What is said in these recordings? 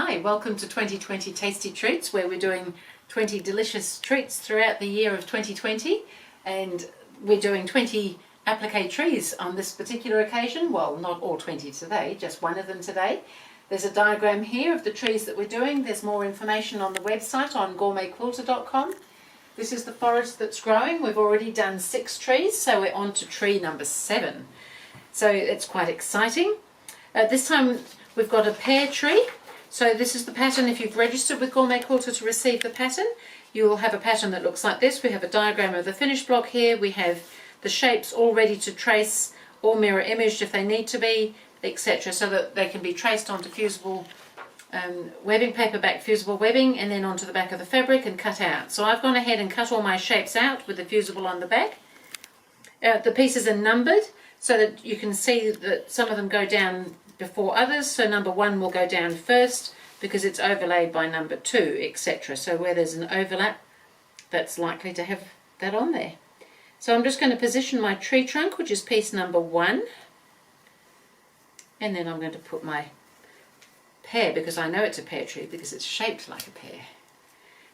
Hi, welcome to 2020 Tasty Treats, where we're doing 20 delicious treats throughout the year of 2020, and we're doing 20 applique trees on this particular occasion. Well, not all 20 today, just one of them today. There's a diagram here of the trees that we're doing. There's more information on the website on GourmetQuilter.com. This is the forest that's growing. We've already done 6 trees, so we're on to tree number 7. So it's quite exciting. This time we've got a pear tree. So this is the pattern. If you've registered with GourmetQuilter to receive the pattern, you will have a pattern that looks like this. We have a diagram of the finished block here. We have the shapes all ready to trace or mirror imaged if they need to be, etc., so that they can be traced onto fusible webbing, paperback fusible webbing, and then onto the back of the fabric and cut out. So I've gone ahead and cut all my shapes out with the fusible on the back. The pieces are numbered so that you can see that some of them go down before others. So number 1 will go down first because it's overlaid by number 2, etc. So where there's an overlap, that's likely to have that on there. So I'm just going to position my tree trunk, which is piece number 1, and then I'm going to put my pear, because I know it's a pear tree because it's shaped like a pear.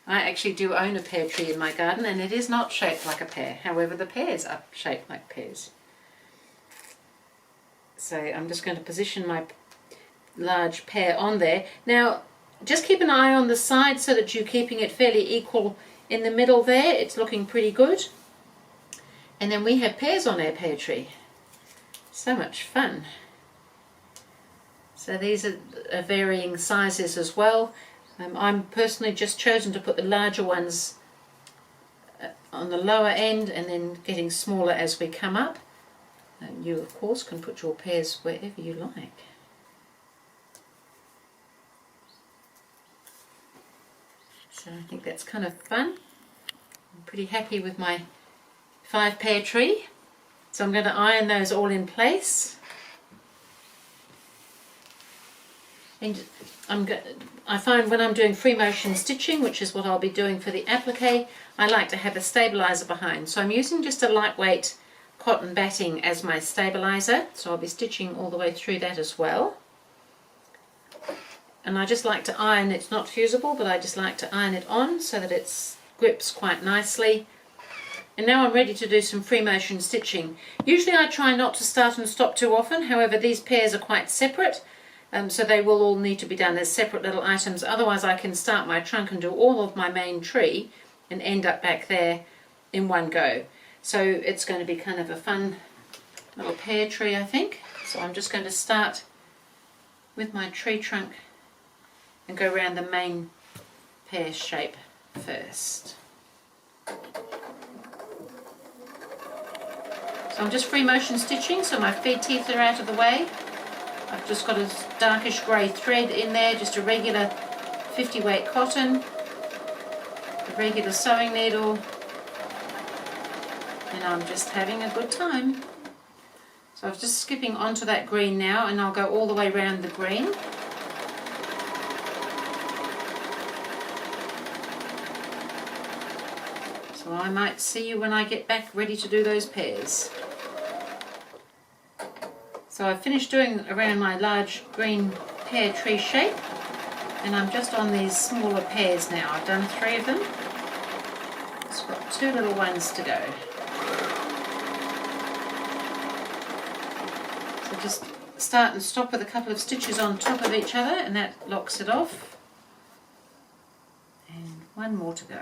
I actually do own a pear tree in my garden, and it is not shaped like a pear. However, the pears are shaped like pears. So I'm just going to position my large pear on there. Now, just keep an eye on the side so that you're keeping it fairly equal in the middle there. It's looking pretty good. And then we have pears on our pear tree. So much fun. So these are varying sizes as well. I'm personally just chosen to put the larger ones on the lower end and then getting smaller as we come up. You of course can put your pears wherever you like. So I think that's kind of fun. I'm pretty happy with my 5 pear tree. So I'm going to iron those all in place. And I find when I'm doing free motion stitching, which is what I'll be doing for the applique, I like to have a stabilizer behind. So I'm using just a lightweight cotton batting as my stabilizer, so I'll be stitching all the way through that as well. And I just like to iron, it's not fusible, but I just like to iron it on so that it grips quite nicely. And now I'm ready to do some free motion stitching. Usually I try not to start and stop too often, however these pairs are quite separate, so they will all need to be done as separate little items. Otherwise I can start my trunk and do all of my main tree and end up back there in one go. So it's going to be kind of a fun little pear tree, I think. So I'm just going to start with my tree trunk and go around the main pear shape first. So I'm just free motion stitching, so my feed teeth are out of the way. I've just got a darkish grey thread in there, just a regular 50 weight cotton, a regular sewing needle, and I'm just having a good time. So I'm just skipping onto that green now, and I'll go all the way around the green. So I might see you when I get back ready to do those pears. So I've finished doing around my large green pear tree shape, and I'm just on these smaller pears now. I've done 3 of them. Just got 2 little ones to go. So just start and stop with a couple of stitches on top of each other, and that locks it off. And 1 more to go.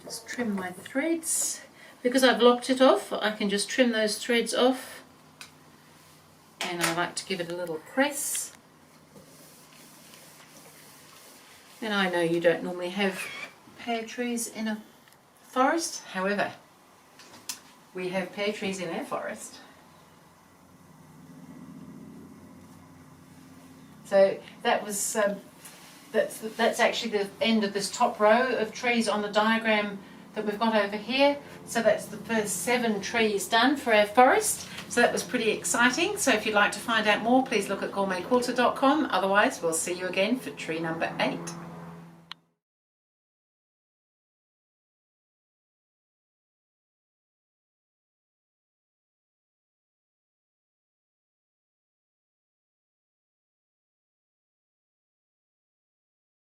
Just trim my threads. Because I've locked it off, I can just trim those threads off, and I like to give it a little press. And I know you don't normally have pear trees in a forest, however, we have pear trees in our forest. So that was that's actually the end of this top row of trees on the diagram that we've got over here. So that's the first 7 trees done for our forest. So that was pretty exciting. So if you'd like to find out more, please look at gourmetquilter.com. Otherwise, we'll see you again for tree number 8.